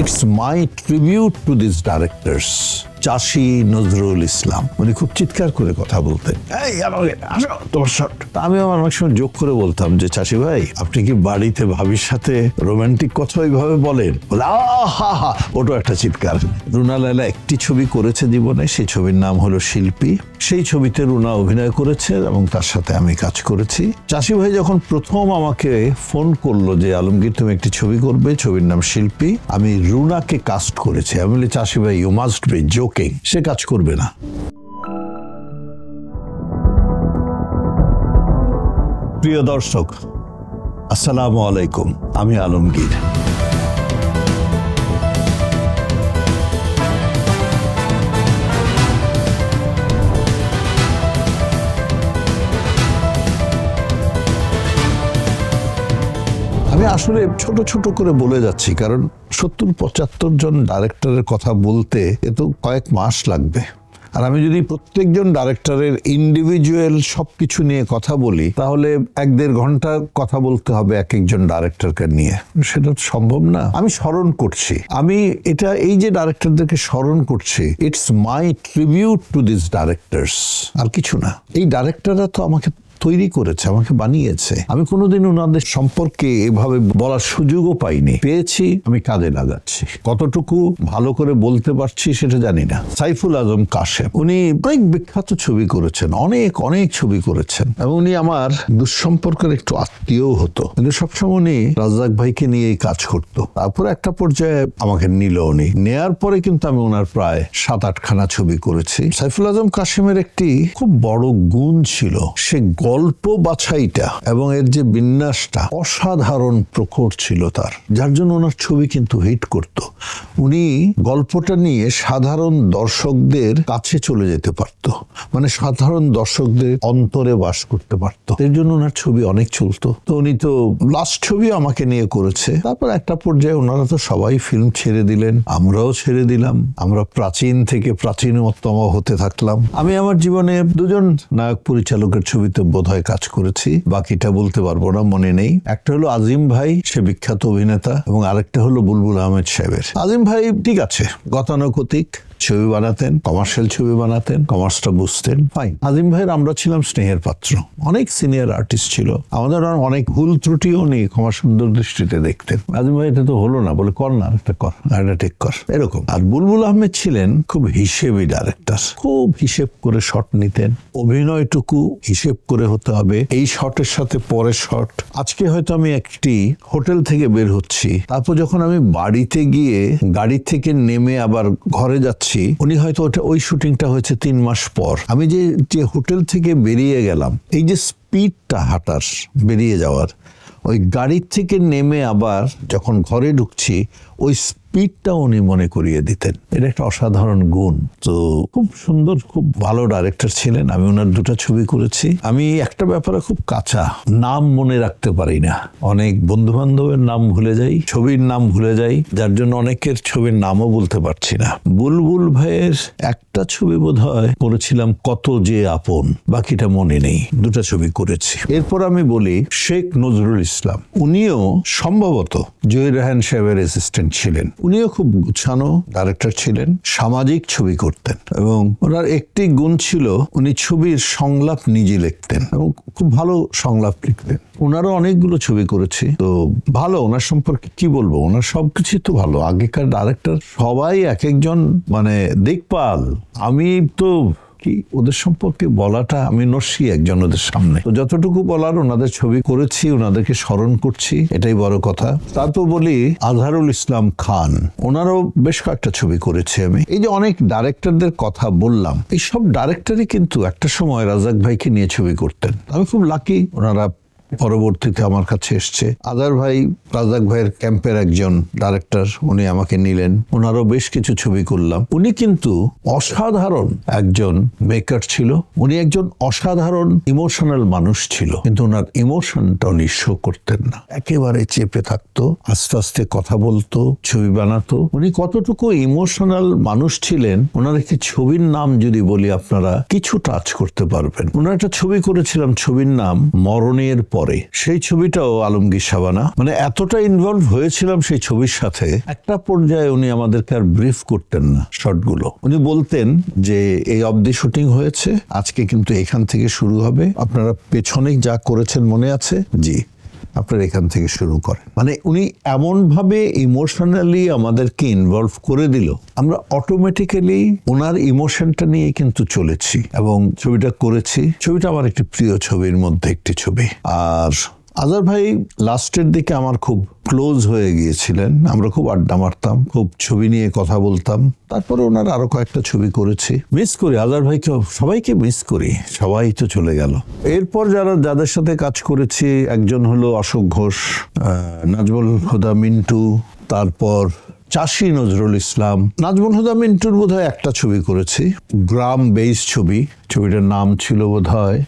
It's my tribute to this directors. চাষি নজরুল ইসলাম উনি খুব চিৎকার করে কথা বলতেন, আমি আমার অনেক সময় যোগ করে বলতাম যে চাষি ভাই আপনি কি বাড়িতে ভাবির সাথে রোমান্টিক কথা ওইভাবে বলেন? ওটা একটা চিৎকার। রুনা লায়লা একটি ছবি করেছে জীবনে, সেই ছবির নাম হলো শিল্পী। সেই ছবিতে রুনা অভিনয় করেছে এবং তার সাথে আমি কাজ করেছি। চাষি ভাই যখন প্রথম আমাকে ফোন করলো যে আলমগীর তুমি একটি ছবি করবে, ছবির নাম শিল্পী, আমি রুনাকে কাস্ট করেছি। আমি বলি চাষি ভাই ইউ মাস্ট বি জোকিং, সে কাজ করবে না। প্রিয় দর্শক, আসসালামু আলাইকুম, আমি আলমগীর। আমি আসলে ছোট ছোট করে বলে যাচ্ছি, কারণ 70-75 জন ডাইরেক্টরের কথা বলতে এ তো কয়েক মাস লাগবে। আর আমি যদি প্রত্যেকজন ডাইরেক্টরের ইন্ডিভিজুয়াল সবকিছু নিয়ে কথা বলি, তাহলে 1-1.5 ঘন্টা কথা বলতে হবে এক একজন ডাইরেক্টরকে নিয়ে। সেটা সম্ভব না। আমি স্মরণ করছি, আমি এটা এই যে ডাইরেক্টরদেরকে স্মরণ করছি, it's my tribute to this directors, আর কিছু না। এই ডাইরেক্টররা তো আমাকে তৈরি করেছে, আমাকে বানিয়েছে। আমি কোনোদিন ওনাদের সম্পর্কে এভাবে বলার সুযোগও পাইনি, পেয়েছি, আমি কাজে লাগাচ্ছি। কতটুকু ভালো করে বলতে পারছি সেটা জানি না। সাইফুল আজম কাশেম, উনি অনেক বিখ্যাত ছবি করেছেন, অনেক অনেক ছবি করেছেন, এবং উনি আমার দুঃসম্পর্কের একটু আত্মীয় হতো, কিন্তু সবসময় উনি রাজ্জাক ভাইকে নিয়েই কাজ করতো। তারপর একটা পর্যায়ে আমাকে নিল, উনি নেয়ার পরে কিন্তু আমি ওনার প্রায় 7-8 খানা ছবি করেছি। সাইফুল আজম কাশেমের একটি খুব বড় গুণ ছিল, সে গল্প বাছাইটা এবং এর যে বিন্যাসটা অসাধারণ প্রখর ছিল তার, যার জন্য ওনার ছবি কিন্তু হিট করত। উনি গল্পটা নিয়ে সাধারণ দর্শকদের কাছে চলে যেতে পারত, মানে সাধারণ দর্শকদের অন্তরে বাস করতে পারত। এর জন্য ওনার ছবি অনেক চলতো। তো উনি তো লাস্ট ছবি আমাকে নিয়ে করেছে। তারপর একটা পর্যায়ে ওনারা তো সবাই ফিল্ম ছেড়ে দিলেন, আমরাও ছেড়ে দিলাম। আমরা প্রাচীন থেকে প্রাচীনতম হতে থাকলাম। আমি আমার জীবনে 2জন নায়ক পরিচালকের ছবিতে বোধহয় কাজ করেছি, বাকিটা বলতে পারবো না, মনে নেই। একটা হলো আজিম ভাই, সে বিখ্যাত অভিনেতা, এবং আরেকটা হলো বুলবুল আহমেদ সাহেবের। আজিম ভাই ঠিক আছে, গতানুগতিক ছবি বানাতেন, কমার্শিয়াল ছবি বানাতেন, কমার্সটা বুঝতেন, ফাইন। আজিম ভাইয়ের আমরা ছিলাম স্নেহের পাত্র, অনেক সিনিয়র আর্টিস্ট ছিল, আমাদের অনেক ভুল ত্রুটিও নেই, ক্ষমা সুন্দর দৃষ্টিতে দেখতেন। আজিম ভাই এটা তো হলো না, বলে কর না, একটা কর, একটা ঠিক কর, এরকম। আর বুলবুল আহমেদ ছিলেন খুব হিসেবি ডাইরেক্টর, খুব হিসেব করে শট নিতেন, অভিনয়টুকু হিসেব করে হতে হবে, এই শটের সাথে পরের শট। আজকে হয়তো আমি একটি হোটেল থেকে বের হচ্ছি, তারপর যখন আমি বাড়িতে গিয়ে গাড়ি থেকে নেমে আবার ঘরে যাচ্ছি, উনি হয়তো ওই শুটিংটা হয়েছে 3 মাস পর। আমি যে হোটেল থেকে বেরিয়ে গেলাম, এই যে স্পিডটা হাঁটার, বেরিয়ে যাওয়ার, ওই গাড়ির থেকে নেমে আবার যখন ঘরে ঢুকছি, ওই স্পিডটা উনি মনে করিয়ে দিতেন। এটা একটা অসাধারণ গুণ। তো খুব সুন্দর, খুব ভালো ডাইরেক্টর ছিলেন। আমি ওনার 2টা ছবি করেছি। আমি একটা ব্যাপারে খুব কাঁচা, নাম মনে রাখতে পারি না, অনেক বন্ধু বান্ধবের নাম ভুলে যাই, ছবির নাম ভুলে যাই, যার জন্য অনেকের ছবির নামও বলতে পারছি না। বুলবুল ভাইয়ের একটা ছবি বোধহয় করেছিলাম, কত যে আপন, বাকিটা মনে নেই। 2টা ছবি করেছি। এরপর আমি বলি শেখ নজরুল ইসলাম, উনিও সম্ভবত জহির রায়হান সাহেবের অ্যাসিস্ট্যান্ট ছিলেন। উনিও খুব গুছানো ডাইরেক্টর ছিলেন, সামাজিক ছবি করতেন, এবং ওনার একটি গুণ ছিল, উনি ছবির সংলাপ নিজে লিখতেন এবং খুব ভালো সংলাপ লিখতেন। ওনারও অনেকগুলো ছবি করেছি, তো ভালো। ওনার সম্পর্কে কি বলবো, ওনার সবকিছু তো ভালো। আগেকার ডাইরেক্টর সবাই এক একজন মানে দিকপাল। আমি তো কি ওদের সম্পর্কে বলাটা, আমি নস্যি একজন ওদের সামনে। তো যতটুকু বলার, ওনাদের ছবি করেছি, ওনাদেরকে স্মরণ করছি, এটাই বড় কথা। তারপর বলি আজহারুল ইসলাম খান, ওনারও বেশ কয়েকটা ছবি করেছি আমি। এই যে অনেক ডাইরেক্টরদের কথা বললাম, এই সব ডাইরেক্টরই কিন্তু একটা সময় রাজ্জাক ভাইকে নিয়ে ছবি করতেন। আমি খুব লাকি, ওনারা পরবর্তীতে আমার কাছে এসছে। আজার ভাই রাজ্জাক ভাইয়ের ক্যাম্পের একজন ডাইরেক্টর, উনি আমাকে নিলেন, ওনারও বেশ কিছু ছবি করলাম। উনি কিন্তু অসাধারণ একজন মেকার ছিল, উনি একজন অসাধারণ ইমোশনাল মানুষ ছিল, কিন্তু ওনার ইমোশনটা উনি শো করতেন না, একেবারে চেপে থাকতো, আস্তে আস্তে কথা বলতো, ছবি বানাতো। উনি কতটুকু ইমোশনাল মানুষ ছিলেন, ওনার একটি ছবির নাম যদি বলি আপনারা কিছু টাচ করতে পারবেন। ওনার একটা ছবি করেছিলাম, ছবির নাম মরণের পরে। সেই ছবিটাও আলমগীর শাবানা, মানে এত এতটা ইনভলভ হয়েছিলাম সেই ছবির সাথে, একটা পর্যায়ে উনি আমাদেরকে আর ব্রিফ করতেন না শর্টগুলো। উনি বলতেন যে এই অবধি শুটিং হয়েছে, আজকে কিন্তু এখান থেকে শুরু হবে, আপনারা পেছনে যা করেছেন মনে আছে? জি, আপনারা এখান থেকে শুরু করেন। মানে উনি এমন ভাবে ইমোশনালি আমাদেরকে ইনভলভ করে দিল, আমরা অটোমেটিক্যালি ওনার ইমোশনটা নিয়ে কিন্তু চলেছি এবং ছবিটা করেছি। ছবিটা আমার একটি প্রিয় ছবির মধ্যে একটি ছবি। আর আজাদ ভাই লাস্টের দিকে আমার খুব ক্লোজ হয়ে গিয়েছিলেন, আমরা খুব আড্ডা মারতাম, খুব ছবি নিয়ে কথা বলতাম। তারপরে ওনার আরো কয়েকটা ছবি করেছি। মিস করি আজাদ ভাইকে, সবাইকে মিস করি, সবাই তো চলে গেল। এরপর যাদের সাথে কাজ করেছি, একজন হলো অশোক ঘোষ, নাজমুল হুদা মিন্টু, তারপর চাষী নজরুল ইসলাম। নাজমুল হুদা মিন্টুর বোধহয় একটা ছবি করেছি, গ্রাম বেস ছবি। ছবিটার নাম ছিল বোধহয়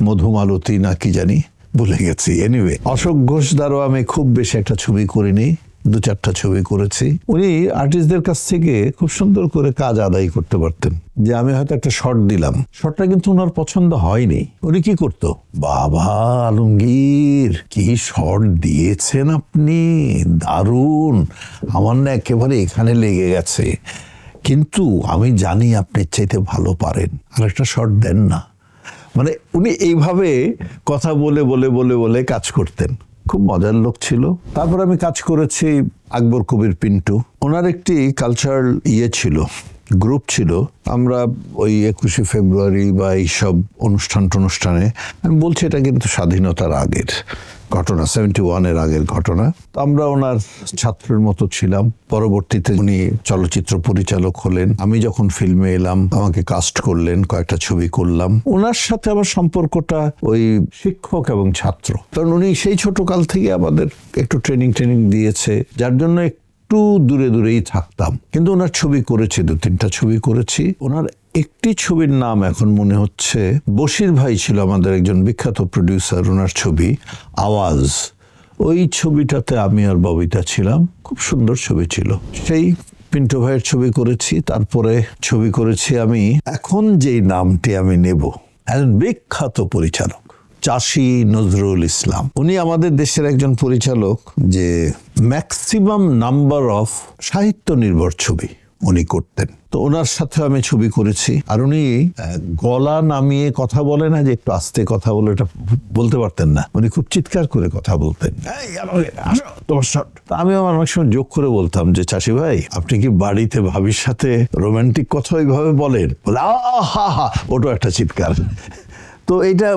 মধুমালতী না কি জানি, ভুলে গেছি। এনিওয়ে, অশোক ঘোষ দ্বারাও আমি খুব বেশি একটা ছবি করিনি, 2-4টা ছবি করেছি। উনি আর্টিস্টদের কাছ থেকে খুব সুন্দর করে কাজ আদায় করতে পারতেন। যে আমি হয়তো একটা শর্ট দিলাম, শর্টটা কিন্তু ওনার পছন্দ হয়নি, উনি কি করতো, বাবা আলমগীর কি শর্ট দিয়েছেন আপনি, দারুণ, আমার না একেবারে এখানে লেগে গেছে, কিন্তু আমি জানি আপনি চাইতে ভালো পারেন, আর একটা শর্ট দেন না। মানে উনি এইভাবে কথা বলে বলে বলে বলে কাজ করতেন, খুব মজার লোক ছিল। তারপর আমি কাজ করেছি আকবর কবির পিন্টু। ওনার একটি কালচারাল ছিল, গ্রুপ ছিল। আমরা ওই 21শে ফেব্রুয়ারি বা এইসব অনুষ্ঠানে, আমি বলছি এটা কিন্তু স্বাধীনতার আগের ঘটনা, 71-এর আগের ঘটনা। তো আমরা ওনার ছাত্রের মতো ছিলাম। পরবর্তীতে উনি চলচ্চিত্র পরিচালক হলেন। আমি যখন ফিল্মে এলাম আমাকে কাস্ট করলেন, কয়েকটা ছবি করলাম। ওনার সাথে আমার সম্পর্কটা ওই শিক্ষক এবং ছাত্র, কারণ উনি সেই ছোটকাল থেকে আমাদের একটু ট্রেনিং দিয়েছে, যার জন্য একটু দূরে দূরেই থাকতাম। কিন্তু ওনার ছবি করেছি, 2-3টা ছবি করেছি। ওনার একটি ছবির নাম এখন মনে হচ্ছে, বশির ভাই ছিল আমাদের একজন বিখ্যাত প্রডিউসার, ওনার ছবি আওয়াজ। ওই ছবিটাতে আমি আর ববিতা ছিলাম, খুব সুন্দর ছবি ছিল। সেই পিন্টু ভাইয়ের ছবি করেছি। তারপরে ছবি করেছি আমি, এখন যেই নামটি আমি নেব, একজন বিখ্যাত পরিচালক চাষী নজরুল ইসলাম। উনি আমাদের দেশের একজন পরিচালক যে ম্যাক্সিমাম নাম্বার অফ সাহিত্য নির্ভর ছবি উনি করতেন। তো ওনার সাথে আমি ছবি করেছি। আর উনি গলা নামিয়ে কথা বলে না, যে একটু আস্তে কথা বলে, এটা বলতে পারতেন না। উনি খুব চিৎকার করে কথা বলতেন। আমি আমার অনেক সময় যোগ করে বলতাম যে, চাষী ভাই আপনি কি বাড়িতে ভাবির সাথে রোমান্টিক কথা ওইভাবে বলেন? বলে হা হা, ওটা একটা চিৎকার। তো এইটা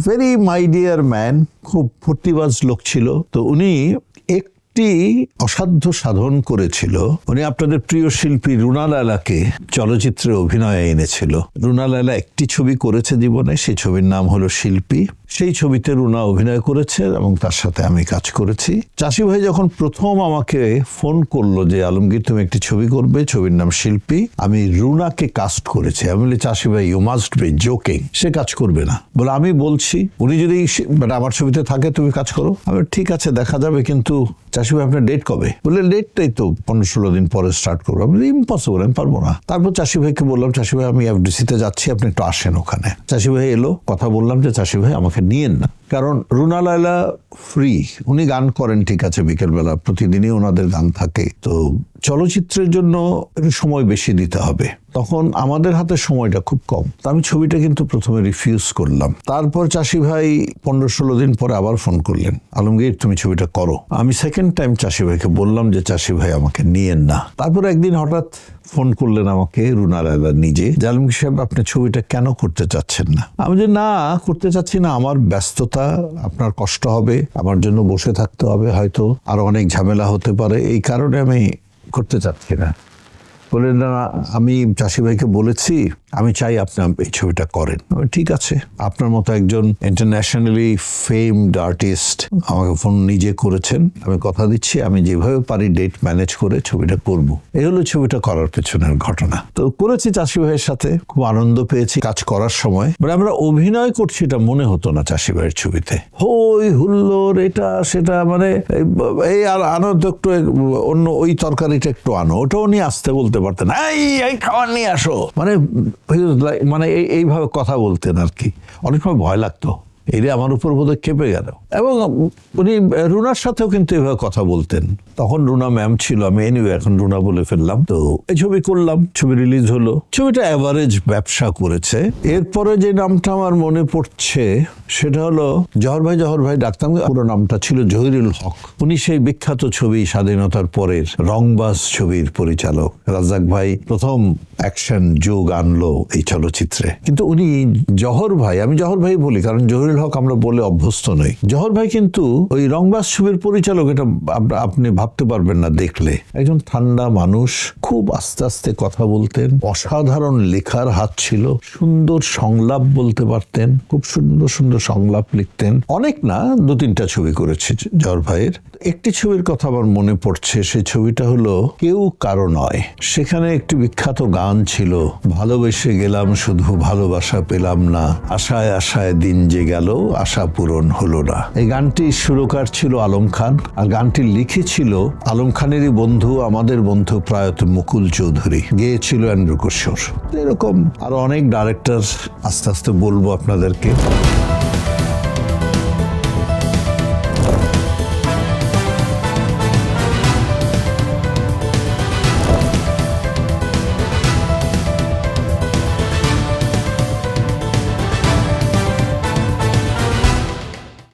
ভেরি মাই ডিয়ার ম্যান, খুব ফুর্তিবাজ লোক ছিল। তো উনি একটি অসাধ্য সাধন করেছিল। উনি আপনাদের প্রিয় শিল্পী রুনা লায়লাকে চলচ্চিত্রে অভিনয়ে এনেছিল। রুনা লায়লা একটি ছবি করেছে জীবনে, সেই ছবির নাম হলো শিল্পী। সেই ছবিতে রুনা অভিনয় করেছে এবং তার সাথে আমি কাজ করেছি। চাষী ভাই যখন প্রথম আমাকে ফোন করলো যে আলমগীর তুমি একটি ছবি করবে, ছবির নাম শিল্পী, আমি রুনাকে কাস্ট করেছি। আমি বলি, চাষী ভাই ইউ মাস্ট বি জোকিং, সে কাজ করবে না। বলে আমি বলছি, উনি যদি আমার ছবিতে থাকে তুমি কাজ করো। আমি ঠিক আছে দেখা যাবে, কিন্তু চাষী ভাই আপনার ডেট কবে? বলে ডেটটাই তো 15-16 দিন পরে স্টার্ট করবো। আমি বলি ইম্পসিবল, আমি পারবো না। তারপর চাষী ভাইকে বললাম, চাষী ভাই আমি এফডিসিতে যাচ্ছি, আপনি একটু আসেন ওখানে। চাষী ভাই এলো, কথা বললাম যে চাষী ভাই আমাকে নিয়েন না, কারণ রুনা লায়লা ফ্রি, উনি গান করেন ঠিক আছে, বিকেলবেলা প্রতিদিনই ওনাদের গান থাকে। তো চলচ্চিত্রের জন্য একটু সময় বেশি দিতে হবে, তখন আমাদের হাতে সময়টা খুব কম। তো আমি ছবিটা কিন্তু প্রথমে রিফিউজ করলাম। তারপর চাষী ভাই 15-16 দিন পরে আবার ফোন করলেন, আলমগীর তুমি ছবিটা করো। আমি সেকেন্ড টাইম চাষী ভাইকে বললাম যে চাষী ভাই আমাকে নিয়েন না। তারপর একদিন হঠাৎ ফোন করলেন আমাকে রুনা লায়লা নিজে, যে আলমগীর সাহেব আপনি ছবিটা কেন করতে চাচ্ছেন না? আমি যে না করতে চাচ্ছি না, আমার ব্যস্ততা, আপনার কষ্ট হবে, আমার জন্য বসে থাকতে হবে, হয়তো আরো অনেক ঝামেলা হতে পারে, এই কারণে আমি করতে চাচ্ছি না। বললেন না, আমি চাষী ভাইকে বলেছি আমি চাই আপনি এই ছবিটা করেন। ঠিক আছে, আপনার মতো একজন ইন্টারন্যাশনালি ফেমড আর্টিস্ট আমাকে ফোন নিজে করেছেন, আমি কথা দিচ্ছি আমি যেভাবে পারি ডেট ম্যানেজ করে ছবিটা করব। এই হলো ছবিটা করার পেছনের ঘটনা। তো করেছি চাষী ভাইয়ের সাথে, খুব আনন্দ পেয়েছি কাজ করার সময়। মানে আমরা অভিনয় করছি এটা মনে হতো না চাষী ভাইয়ের ছবিতে, হই হুল্লোড় এটা সেটা, মানে এই আর আনন্দ একটু অন্য, ওই তরকারিটা একটু আনো, ওটাও নিয়ে আসতে বলতে পারতেন, এই খাবার নিয়ে আসো, মানে এইভাবে কথা বলতেন আর কি। অনেক সময় ভয় লাগতো এরে আমার উপর বোধহয় খেপে গেল। এবং উনি রুনার সাথেও কিন্তু এভাবে কথা বলতেন। তখন রুনা ম্যাম ছিল, আমি এনিওয়ে এখন রুনা বলে ফেললাম। তো এই ছবি করলাম, ছবি রিলিজ হলো, ছবিটা অ্যাভারেজ ব্যবসা করেছে। এরপরে যে নামটা আমার মনে পড়ছে সেটা হলো জহর ভাই ডাকতাম, পুরো নামটা ছিল জহিরুল হক। উনি সেই বিখ্যাত ছবি স্বাধীনতার পরের রংবাজ ছবির পরিচালক। রাজ্জাক ভাই প্রথম অ্যাকশন যোগ আনলো এই চলচ্চিত্রে। কিন্তু উনি জহর ভাই, আমি জহর ভাই বলি কারণ জহিরুল হক আমরা বলে অভ্যস্ত নই। জহর ভাই কিন্তু ওই রংবাজ ছবির পরিচালক, এটা আপনি ভাবতে পারবেন না দেখলে। একজন ঠান্ডা মানুষ, খুব আস্তে আস্তে কথা বলতেন, অসাধারণ লেখার হাত ছিল, সুন্দর সংলাপ বলতে পারতেন, খুব সুন্দর সুন্দর সংলাপ লিখতেন। অনেক না, 2-3টা ছবি করেছে জহর ভাইয়ের। একটি ছবির কথা আমার মনে পড়ছে, সেই ছবিটা হলো কেউ কারো নয়। সেখানে একটি বিখ্যাত গান ছিল, ভালোবেসে গেলাম শুধু ভালোবাসা পেলাম না, আশায় আশায় দিন যে গেল আশা পূরণ হলো না। এই গানটির সুরকার ছিল আলম খান, আর গানটি লিখেছিল আলম খানেরই বন্ধু, আমাদের বন্ধু প্রয়াত মুকুল চৌধুরী, গেয়েছিল অ্যান্ড্রু কিশোর। এরকম আরো অনেক ডাইরেক্টর আস্তে আস্তে বলবো আপনাদেরকে।